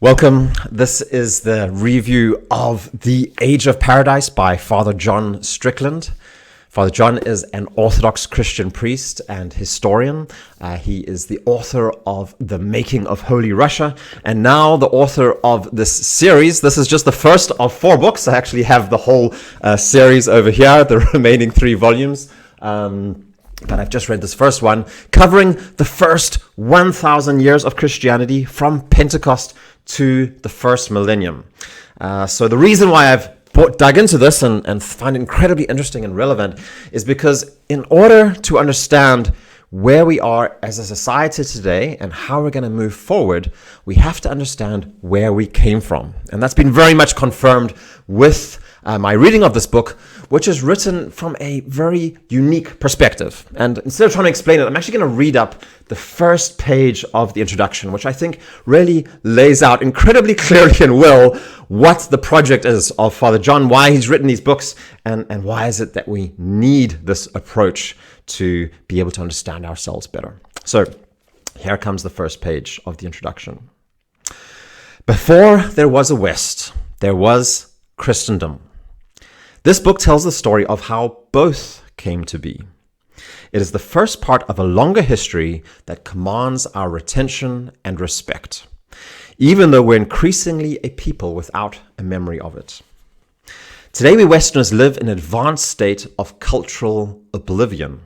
Welcome. This is the review of The Age of Paradise by Father John Strickland. Father John is an Orthodox Christian priest and historian. He is the author of The Making of Holy Russia, and now the author of this series. This is just the first of 4 books. I actually have the whole series over here, the remaining 3 volumes. But I've just read this first one, covering the first 1,000 years of Christianity from Pentecost to the first millennium. So the reason why I've dug into this and find it incredibly interesting and relevant is because in order to understand where we are as a society today and how we're going to move forward, we have to understand where we came from. And that's been very much confirmed with my reading of this book, which is written from a very unique perspective. And instead of trying to explain it, I'm actually going to read up the first page of the introduction, which I think really lays out incredibly clearly and well what the project is of Father John, why he's written these books, and why is it that we need this approach to be able to understand ourselves better. So here comes the first page of the introduction. Before there was a West, there was Christendom. This book tells the story of how both came to be. It is the first part of a longer history that commands our attention and respect, even though we're increasingly a people without a memory of it. Today, we Westerners live in an advanced state of cultural oblivion.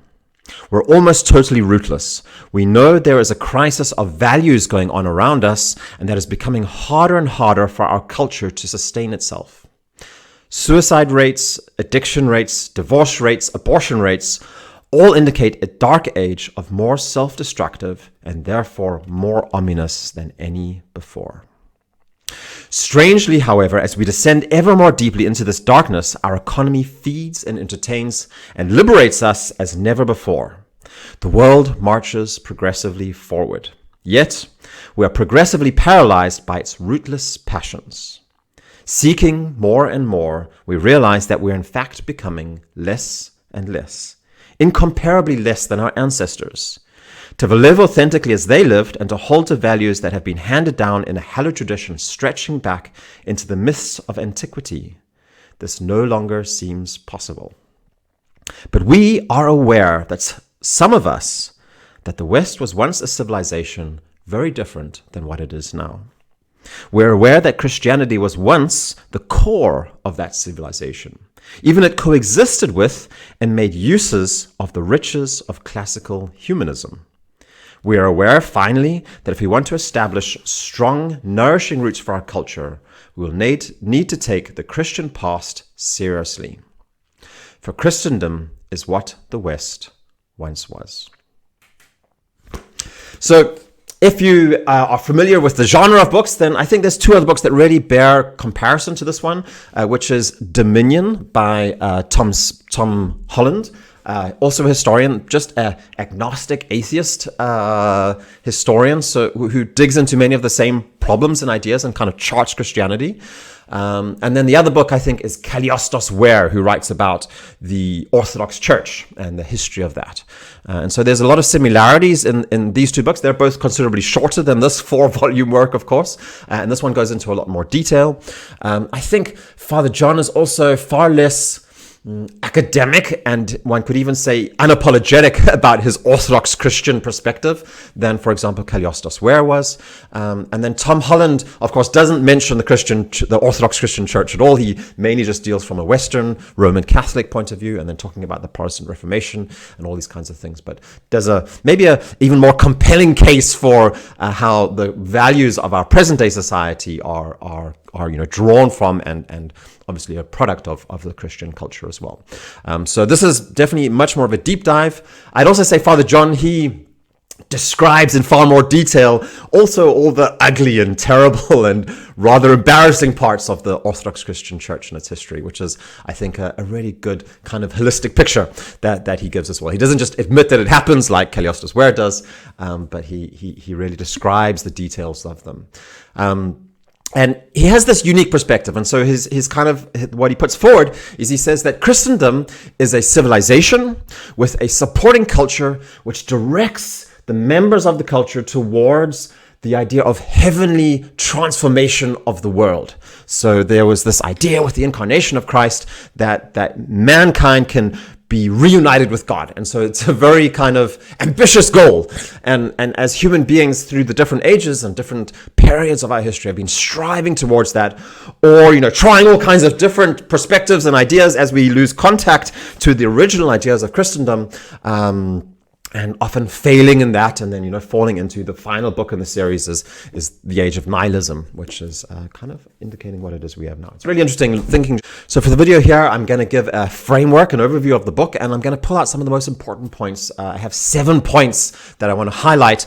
We're almost totally rootless. We know there is a crisis of values going on around us, and that is becoming harder and harder for our culture to sustain itself. Suicide rates, addiction rates, divorce rates, abortion rates all indicate a dark age of more self-destructive and therefore more ominous than any before. Strangely, however, as we descend ever more deeply into this darkness, our economy feeds and entertains and liberates us as never before. The world marches progressively forward. Yet, we are progressively paralyzed by its rootless passions. Seeking more and more, we realize that we're in fact becoming less and less, incomparably less than our ancestors. To live authentically as they lived and to hold to values that have been handed down in a hallowed tradition stretching back into the mists of antiquity, this no longer seems possible. But we are aware that some of us, that the West was once a civilization very different than what it is now. We're aware that Christianity was once the core of that civilization. Even it coexisted with and made uses of the riches of classical humanism. We are aware, finally, that if we want to establish strong, nourishing roots for our culture, we will need to take the Christian past seriously. For Christendom is what the West once was. So, if you are familiar with the genre of books, then I think there's 2 other books that really bear comparison to this one, which is Dominion by Tom Holland, also a historian, just an agnostic atheist historian, so who digs into many of the same problems and ideas and kind of charts Christianity. And then the other book, I think, is Cagliostos Ware, who writes about the Orthodox Church and the history of that. And so there's a lot of similarities in these 2 books. They're both considerably shorter than this 4-volume work, of course. And this one goes into a lot more detail. I think Father John is also far less academic and one could even say unapologetic about his Orthodox Christian perspective than, for example, Cagliostos Ware was. And then Tom Holland, of course, doesn't mention the Orthodox Christian Church at all. He mainly just deals from a Western Roman Catholic point of view and then talking about the Protestant Reformation and all these kinds of things. But there's maybe a even more compelling case for how the values of our present day society are drawn from and obviously a product of the Christian culture as well. So this is definitely much more of a deep dive. I'd also say Father John, he describes in far more detail also all the ugly and terrible and rather embarrassing parts of the Orthodox Christian Church and its history, which is, I think, a really good kind of holistic picture that he gives as well. He doesn't just admit that it happens like Cagliostos Ware does, but he really describes the details of them. And he has this unique perspective. And so his kind of, what he puts forward is he says that Christendom is a civilization with a supporting culture which directs the members of the culture towards the idea of heavenly transformation of the world. So there was this idea with the incarnation of Christ that mankind can be reunited with God. And so it's a very kind of ambitious goal. And as human beings through the different ages and different periods of our history have been striving towards that, or, trying all kinds of different perspectives and ideas as we lose contact to the original ideas of Christendom, and often failing in that, and then falling into the final book in the series is the age of nihilism, which is kind of indicating what it is we have now. It's really interesting thinking. So for the video here, I'm going to give a framework, an overview of the book, and I'm going to pull out some of the most important points. I have 7 points that I want to highlight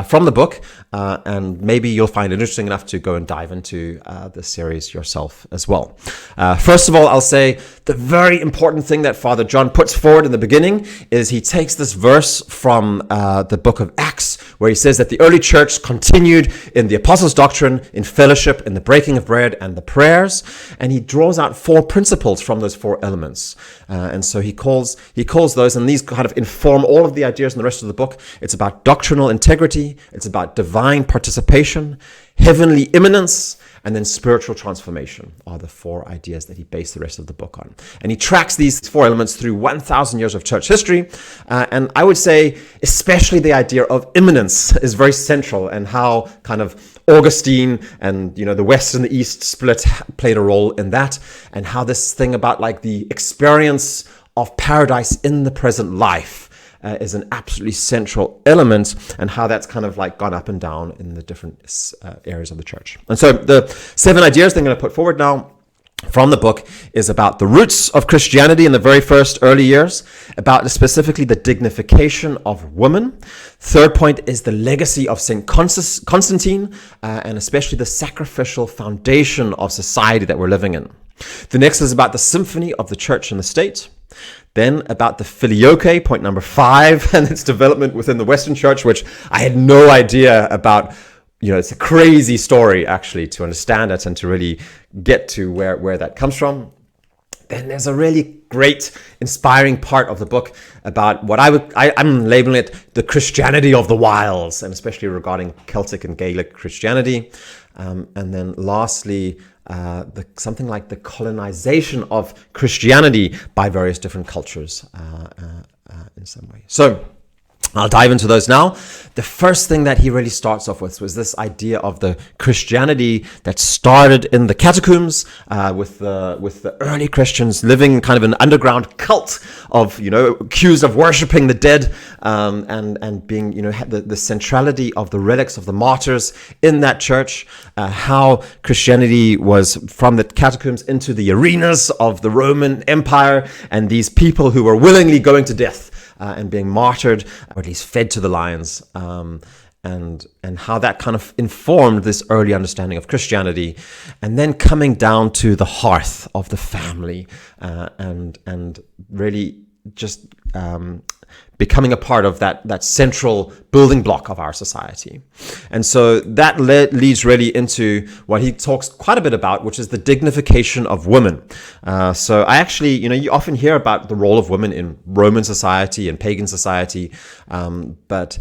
from the book, and maybe you'll find it interesting enough to go and dive into the series yourself as well. First of all, I'll say the very important thing that Father John puts forward in the beginning is he takes this verse from the book of Acts, where he says that the early church continued in the apostles' doctrine, in fellowship, in the breaking of bread, and the prayers, and he draws out 4 principles from those 4 elements. And so he calls those, and these kind of inform all of the ideas in the rest of the book. It's about doctrinal integrity, it's about divine participation, heavenly immanence, and then spiritual transformation are the 4 ideas that he based the rest of the book on. And he tracks these 4 elements through 1,000 years of church history. And I would say especially the idea of immanence is very central, and how kind of Augustine and the West and the East split played a role in that, and how this thing about like the experience of paradise in the present life is an absolutely central element, and how that's kind of like gone up and down in the different areas of the church. And so the 7 ideas I'm going to put forward now from the book is about the roots of Christianity in the very first early years, about specifically the dignification of women. Third point is the legacy of St. Constantine, and especially the sacrificial foundation of society that we're living in. The next is about the symphony of the church and the state. Then about the filioque, point number 5, and its development within the Western church, which I had no idea about. It's a crazy story actually to understand it and to really get to where that comes from. Then there's a really great, inspiring part of the book about what I'm labeling it the Christianity of the wilds, and especially regarding Celtic and Gaelic Christianity. And then lastly, something like the colonization of Christianity by various different cultures in some way. So I'll dive into those now. The first thing that he really starts off with was this idea of the Christianity that started in the catacombs, with the early Christians living kind of an underground cult of, accused of worshiping the dead, and being, the centrality of the relics of the martyrs in that church, how Christianity was from the catacombs into the arenas of the Roman Empire, and these people who were willingly going to death and being martyred, or at least fed to the lions, and how that kind of informed this early understanding of Christianity, and then coming down to the hearth of the family, and really just becoming a part of that central building block of our society. And so that leads really into what he talks quite a bit about, which is the dignification of women. So I actually, you often hear about the role of women in Roman society and pagan society, but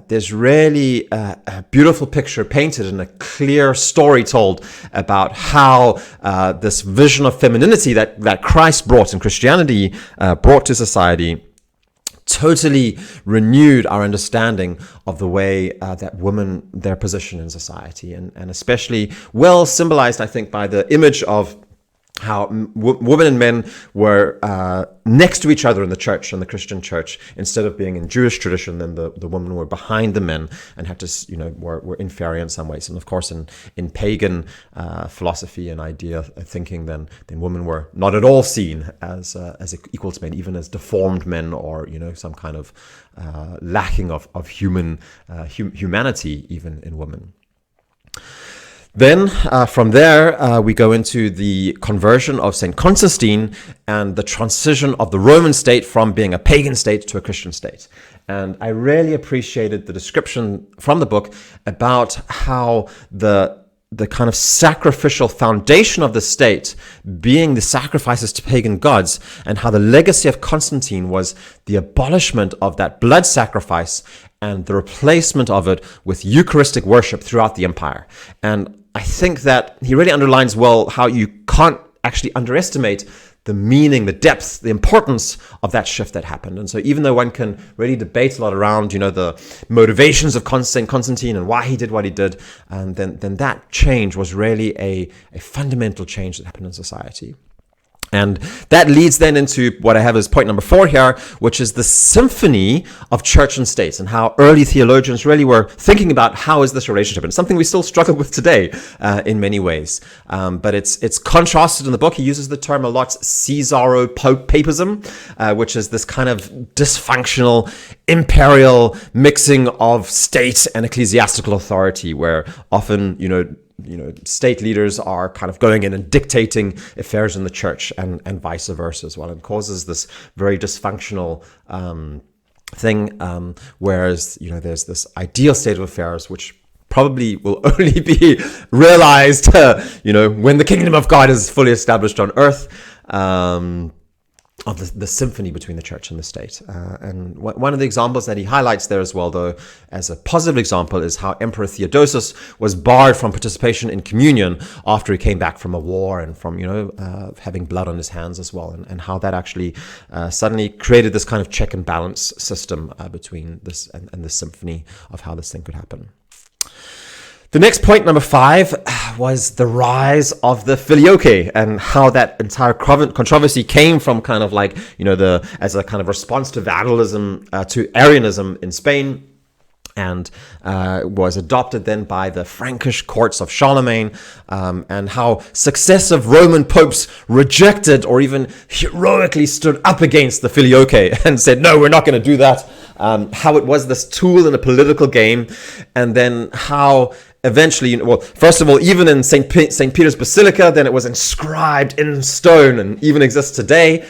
there's really a beautiful picture painted and a clear story told about how this vision of femininity that Christ brought and Christianity brought to society totally renewed our understanding of the way that women, their position in society, and especially well symbolized, I think, by the image of how women and men were next to each other in the church, in the Christian church. Instead of being in Jewish tradition, then the women were behind the men and had to, were inferior in some ways. And of course, in pagan philosophy and idea thinking, then women were not at all seen as equal to men, even as deformed men, or some kind of lacking of humanity even in women. Then from there, we go into the conversion of St. Constantine and the transition of the Roman state from being a pagan state to a Christian state. And I really appreciated the description from the book about how the kind of sacrificial foundation of the state being the sacrifices to pagan gods, and how the legacy of Constantine was the abolishment of that blood sacrifice and the replacement of it with Eucharistic worship throughout the empire. And I think that he really underlines well how you can't actually underestimate the meaning, the depth, the importance of that shift that happened. And so even though one can really debate a lot around, the motivations of Constantine and why he did what he did, then that change was really a fundamental change that happened in society. And that leads then into what I have as point number 4 here, which is the symphony of church and state, and how early theologians really were thinking about how is this relationship. And it's something we still struggle with today in many ways. But it's contrasted in the book. He uses the term a lot, Caesaro-papism, which is this kind of dysfunctional, imperial mixing of state and ecclesiastical authority, where often, state leaders are kind of going in and dictating affairs in the church and vice versa as well, and causes this very dysfunctional thing, whereas, there's this ideal state of affairs which probably will only be realized, when the kingdom of God is fully established on earth, of the symphony between the church and the state. And one of the examples that he highlights there as well, though, as a positive example, is how Emperor Theodosius was barred from participation in communion after he came back from a war and from, having blood on his hands as well, and how that actually suddenly created this kind of check and balance system between this and the symphony of how this thing could happen. The next point, number 5, was the rise of the filioque, and how that entire controversy came from kind of like, as a kind of response to vandalism, to Arianism in Spain, and was adopted then by the Frankish courts of Charlemagne, and how successive Roman popes rejected or even heroically stood up against the filioque and said, no, we're not going to do that. How it was this tool in a political game, and then how eventually, first of all, even in St. Peter's Basilica, then it was inscribed in stone and even exists today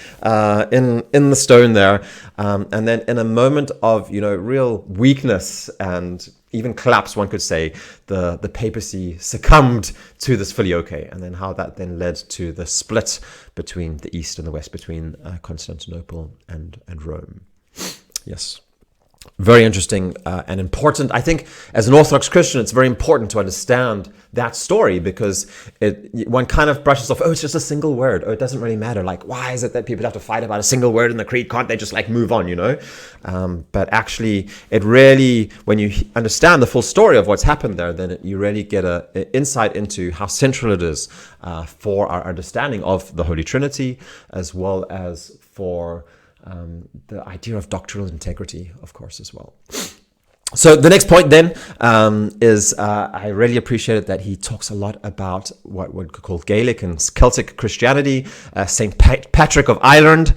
in the stone there. And then in a moment of, real weakness and even collapse, one could say, the papacy succumbed to this filioque, and then how that then led to the split between the East and the West, between Constantinople and Rome. Yes. Very interesting and important. I think as an Orthodox Christian, it's very important to understand that story, because one kind of brushes off, it's just a single word. It doesn't really matter. Like, why is it that people have to fight about a single word in the creed? Can't they just move on, But actually, it really, when you understand the full story of what's happened there, then you really get an insight into how central it is for our understanding of the Holy Trinity, as well as for the idea of doctrinal integrity, of course, as well. So the next point then is I really appreciated that he talks a lot about what one could call Gaelic and Celtic Christianity, St. Patrick of Ireland.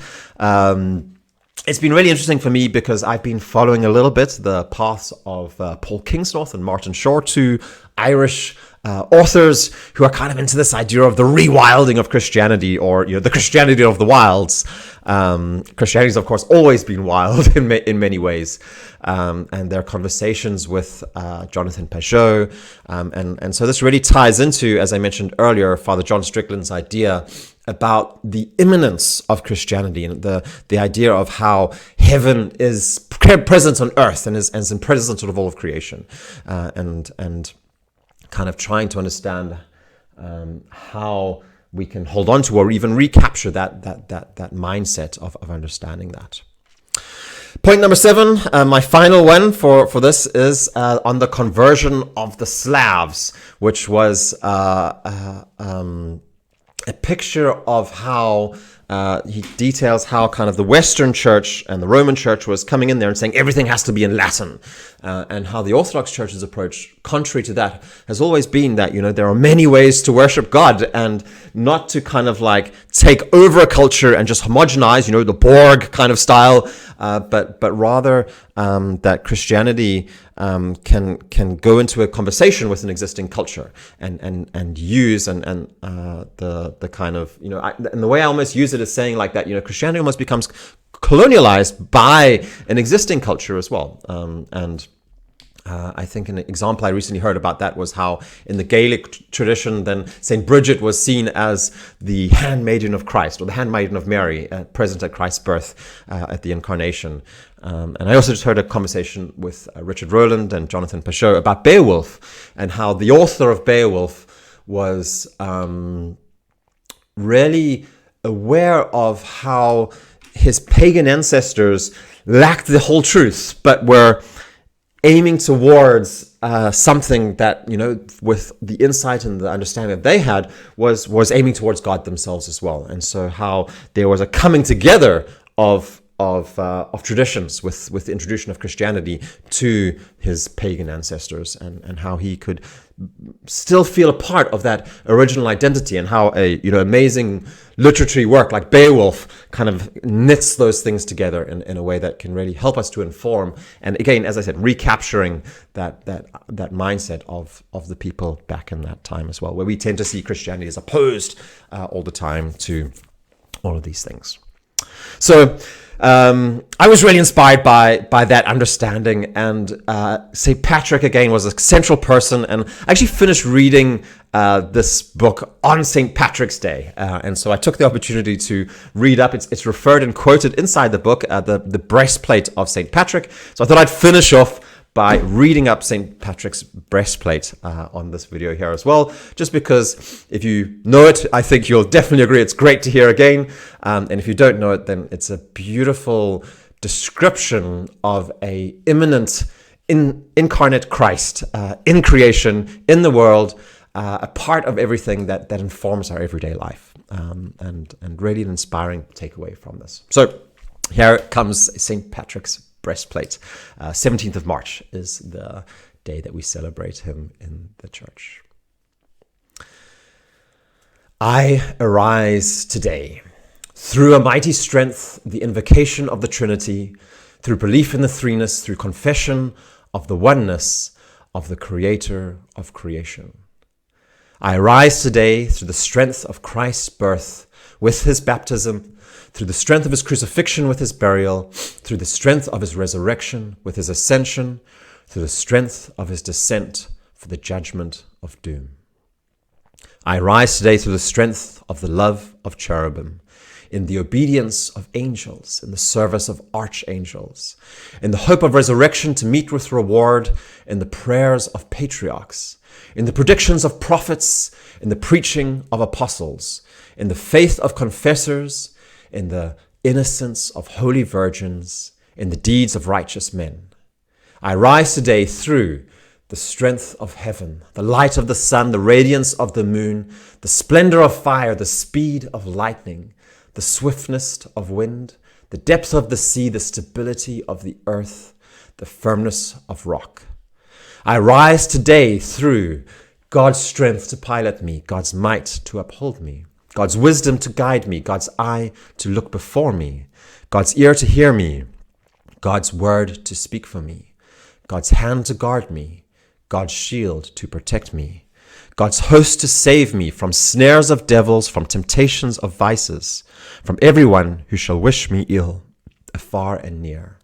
It's been really interesting for me because I've been following a little bit the paths of Paul Kingsnorth and Martin Shore, two Irish authors who are kind of into this idea of the rewilding of Christianity, or the Christianity of the wilds. Christianity has, of course, always been wild in many ways, and their conversations with Jonathan Pajot, and so this really ties into, as I mentioned earlier, Father John Strickland's idea about the immanence of Christianity, and the idea of how heaven is present on earth and is present sort of all of creation, and kind of trying to understand how we can hold on to or even recapture that mindset of understanding that. Point number 7, my final one for this, is on the conversion of the Slavs, which was a picture of how he details how kind of the Western Church and the Roman Church was coming in there and saying everything has to be in Latin, and how the Orthodox Church's approach, contrary to that, has always been that there are many ways to worship God, and not to kind of take over a culture and just homogenize, the Borg kind of style, but rather that Christianity can go into a conversation with an existing culture and use and the kind of and the way I almost use it is saying that Christianity almost becomes colonialized by an existing culture as well, and I think an example I recently heard about that was how in the Gaelic tradition, then St. Bridget was seen as the handmaiden of Christ, or the handmaiden of Mary, present at Christ's birth at the Incarnation. And I also just heard a conversation with Richard Rowland and Jonathan Pachot about Beowulf, and how the author of Beowulf was really aware of how his pagan ancestors lacked the whole truth, but were aiming towards something that, with the insight and the understanding that they had, was aiming towards God themselves as well. And so how there was a coming together of traditions with the introduction of Christianity to his pagan ancestors, and how he could still feel a part of that original identity, and how amazing literary work like Beowulf kind of knits those things together in a way that can really help us to inform, and again, as I said, recapturing that mindset of the people back in that time as well, where we tend to see Christianity as opposed all the time to all of these things. So I was really inspired by that understanding, and St. Patrick again was a central person, and I actually finished reading this book on St. Patrick's Day, and so I took the opportunity to read up. It's referred and quoted inside the book, the breastplate of St. Patrick. So I thought I'd finish off by reading up St. Patrick's breastplate on this video here as well, just because if you know it, I think you'll definitely agree it's great to hear again, and if you don't know it, then it's a beautiful description of a imminent incarnate Christ in creation, in the world, a part of everything that informs our everyday life, and really an inspiring takeaway from this. So here comes St. Patrick's breastplate. 17th of March is the day that we celebrate him in the church. I arise today through a mighty strength, the invocation of the Trinity, through belief in the threeness, through confession of the oneness of the Creator of creation. I arise today through the strength of Christ's birth with his baptism, through the strength of his crucifixion with his burial, through the strength of his resurrection with his ascension, through the strength of his descent for the judgment of doom. I rise today through the strength of the love of cherubim, in the obedience of angels, in the service of archangels, in the hope of resurrection to meet with reward, in the prayers of patriarchs, in the predictions of prophets, in the preaching of apostles, in the faith of confessors, in the innocence of holy virgins, in the deeds of righteous men. I rise today through the strength of heaven, the light of the sun, the radiance of the moon, the splendor of fire, the speed of lightning, the swiftness of wind, the depth of the sea, the stability of the earth, the firmness of rock. I rise today through God's strength to pilot me, God's might to uphold me, God's wisdom to guide me, God's eye to look before me, God's ear to hear me, God's word to speak for me, God's hand to guard me, God's shield to protect me, God's host to save me from snares of devils, from temptations of vices, from everyone who shall wish me ill, afar and near.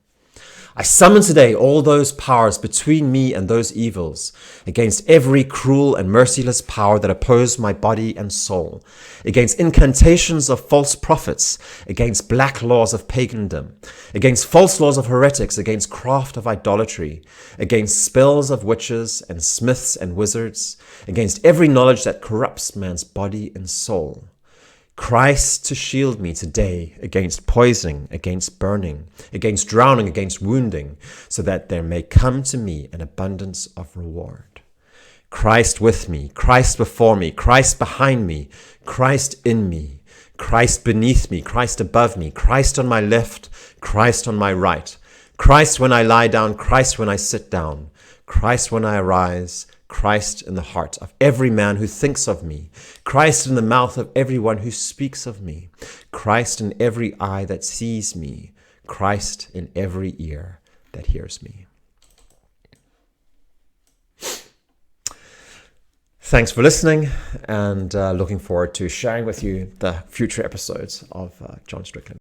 I summon today all those powers between me and those evils, against every cruel and merciless power that oppose my body and soul, against incantations of false prophets, against black laws of pagandom, against false laws of heretics, against craft of idolatry, against spells of witches and smiths and wizards, against every knowledge that corrupts man's body and soul. Christ to shield me today against poisoning, against burning, against drowning, against wounding, so that there may come to me an abundance of reward. Christ with me, Christ before me, Christ behind me, Christ in me, Christ beneath me, Christ above me, Christ on my left, Christ on my right, Christ when I lie down, Christ when I sit down, Christ when I arise, Christ in the heart of every man who thinks of me, Christ in the mouth of everyone who speaks of me, Christ in every eye that sees me, Christ in every ear that hears me. Thanks for listening, and looking forward to sharing with you the future episodes of John Strickland.